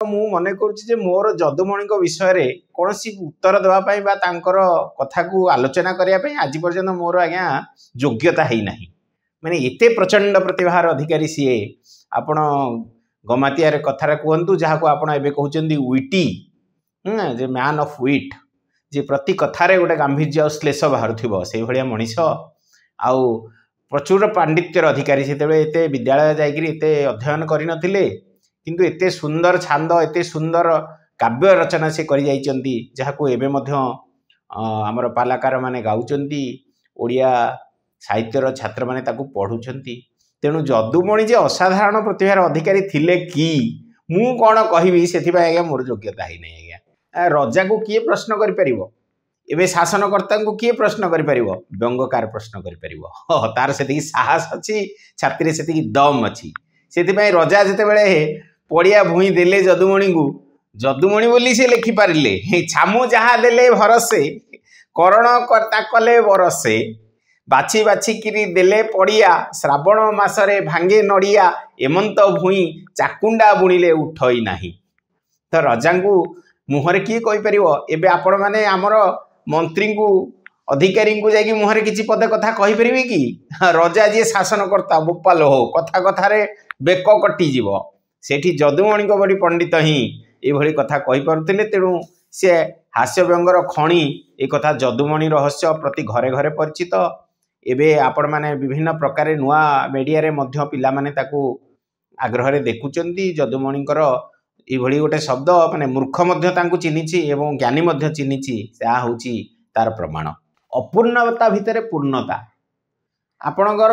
मु मन करुच्ची मोर जदुमणि विषय रे कौन उत्तर देवाई कथा को आलोचना करने आज पर्यंत मोर आज्ञा योग्यता है ना माने एते प्रचंड प्रतिभार अधिकारी सी आपण गमातियार कथार कहतु जहाँ को आप कहते विटी जे मैन ऑफ विट जे प्रति कथार गोटे गांभीर्य और श्लेष बाहर से भाया मनीष आउ प्रचुर पांडित्यर अधिकारी से विद्यालय जाते अध्ययन करते किंतु एते सुंदर छांद एते सुंदर काव्य रचना से कर जहाँ आमर पालाकार माने गाउचंती ओडिया साहित्यर छात्र माने ताकू पढ़ुचंती तेणु जदुमणि जे असाधारण प्रतिभार अधिकारी थिले कि मु कौन कहबी से आज्ञा मोर योग्यता ही नहीं आज्ञा रजा को किए प्रश्न कर परिबो एबे शासनकर्ता को किए प्रश्न कर परिबो व्यंगकार प्रश्न कर परिबो तार से साहस अच्छी छात्री से दम अच्छी से रजा जिते पड़िया भूई देले जदुमणि को जदुमणि बोली से लिखि पारिले छामु जहाँ देले भरसे करण कर्ता कले बरसे बाछी बाछी किरी देले पड़िया श्रावण मासरे भांगे नड़िया एमंत भूई चाकुंडा बुणिले उठई नाही तो रजा को मुहरे किए कहि परिबो एबे आपण माने आमर मंत्री को अधिकारी को जाकि मुहरे किछि पद कथा कहि परिबे कि रजा जी शासनकर्ता बोपाल हो कथा कथारे बेक कटि जीवो सेठी जदुमणि बड़ी पंडित ही ये कथा कहि पारुथिले तेणु से हास्य व्यंगर खणी एक कथा जदुमणि रहस्य प्रति घरे घरे परिचित एबे आपण माने विभिन्न प्रकार नुआ मीडिया रे मध्य पिला माने ताकू आग्रह रे देखुचंती जदुमणिकर ये गोटे शब्द माने मूर्ख मध्य तांकू चिन्हिछि एवं ज्ञानी मध्य चिन्हिछि ता होछि तार प्रमाण अपूर्णता भितरे पूर्णता आपणकर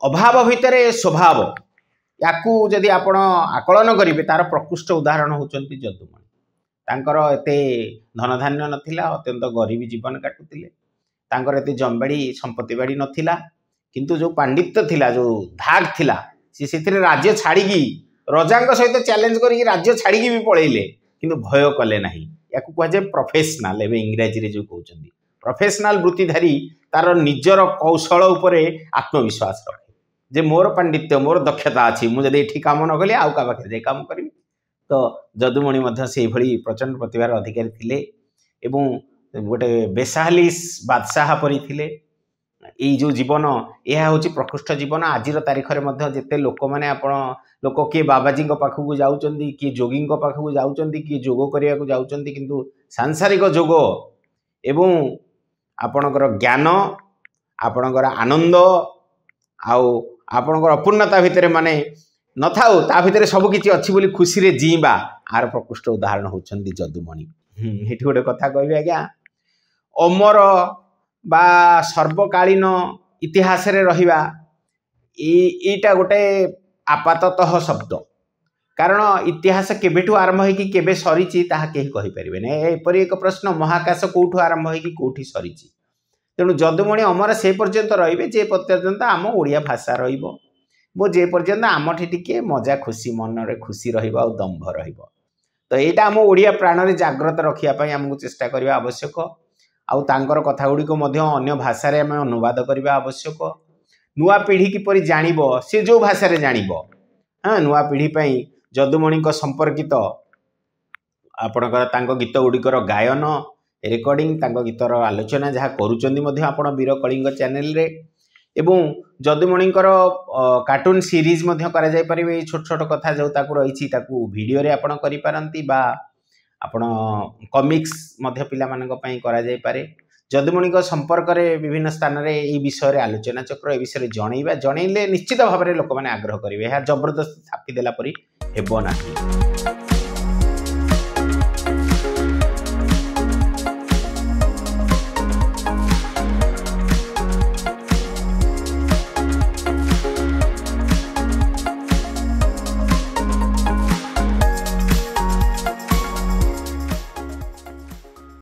अभाव भितरे स्वभाव याकू जदि आपण आकलन करेंगे तार प्रकृष्ट उदाहरण होचंती जदुमणि तांकर एते धन धान्य नथिला अत्यंत गरीबी जीवन काटुतिले तांकर एते जमबाड़ी संपत्ति बाड़ी नथिला किंतु जो पांडित्य थिला जो धाक थिला से राज्य छाड़ी रजा सहित चैलेंज करके राज्य छाड़ी भी पलैले किंतु भय कले नहीं याकू कहुए प्रोफेशनल एवं इंग्राजी रे जो कहउचंदी प्रोफेशनल वृत्तिधारी तार निजर कौशल उपरे आत्मविश्वास रखे जे मोर पांडित्य मोर दक्षता अच्छी मुझे ये कम न कली आउ का पाखे जाए कम करी तो जदुमणि से भली प्रचंड प्रतिभार अधिकारी थिले एवं गोटे बेसाहलिस बादशाह परी थिले ये जो जीवन यह हूँ प्रकृष्ट जीवन आज तारीख में जिते लोक मैंने आप लोक किए बाबाजी पाखक जाऊँगी किए जोगी पाखक जाऊँगी किए जोग करने को जाऊँगी किंतु सांसारिक जोग एवं आपणकर ज्ञान आपणकर आनंद आउ आपणकर अपूर्णता भितर माने न थाउ ता भितर सब किछि अछि बोली खुशी रे जीवा आर प्रकृष्ट उदाहरण होचंदी जदुमणि हेठी गोटे कथा कहबी आज्ञा अमर बा सर्वकालीन इतिहास रे रहिबा एटा गोटे आपाततः शब्द कारण इतिहास केबेठु आरंभ है कि केबे सरीची ताहा केही कहि परिबे नै एपरि एक प्रश्न महाकाश कोठु आरंभ है कि कोठी सरीची तेणु जदुमणि अमर से पर्यंत रे जे पर्यंत आम ओडिया भाषा रो जे पर्यंत आमठी टिके मजा खुशी मन रे खुशी रहिबा और दंभ रहिबा तो यहाँ आम ओडिया प्राण रे जाग्रत रखापी आमको चेष्टा करवा आवश्यक आउ तांकर कथा गुड़िक अन्य भाषा रे आम अनुवाद करवा आवश्यक नुआ पीढ़ी किपरि जानिबो से जो भाषा रे जानिबो हाँ नुआ पीढ़ी पई जदुमणि संपर्कित आपणकर तांको गीत गुड़िकर गायन रेकर्डिंग तांको गीतर आलोचना जहाँ करुँच आपण वीर कलिंग चैनल रे एवं जदुमणिकर कार्टून सीरीज करा जाय परिबे छोट छोट कथा जो ताकू रही वीडियो रे आपण करि पारंती बा आपण कॉमिक्स पिला मानक पई करा जाय पारे जदुमणि संपर्क रे विभिन्न स्थान रे ए विषय रे आलोचना चक्र ए विषय रे जनइले निश्चित भाव में लोक मैंने आग्रह करेंगे जबरदस्त छापी देला परी हेबो नाही।